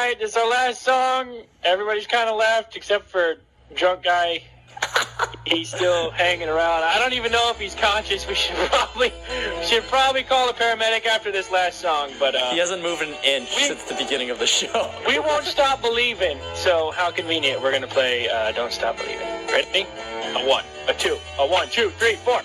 right, it's our last song. Everybody's kind of left except for drunk guy. He's still hanging around. I don't even know if he's conscious. We should probably call a paramedic after this last song. But he hasn't moved an inch since the beginning of the show. We won't stop believing. So how convenient. We're gonna play "Don't Stop Believing." Ready? A 1, a 2, a 1, 2, 3, 4.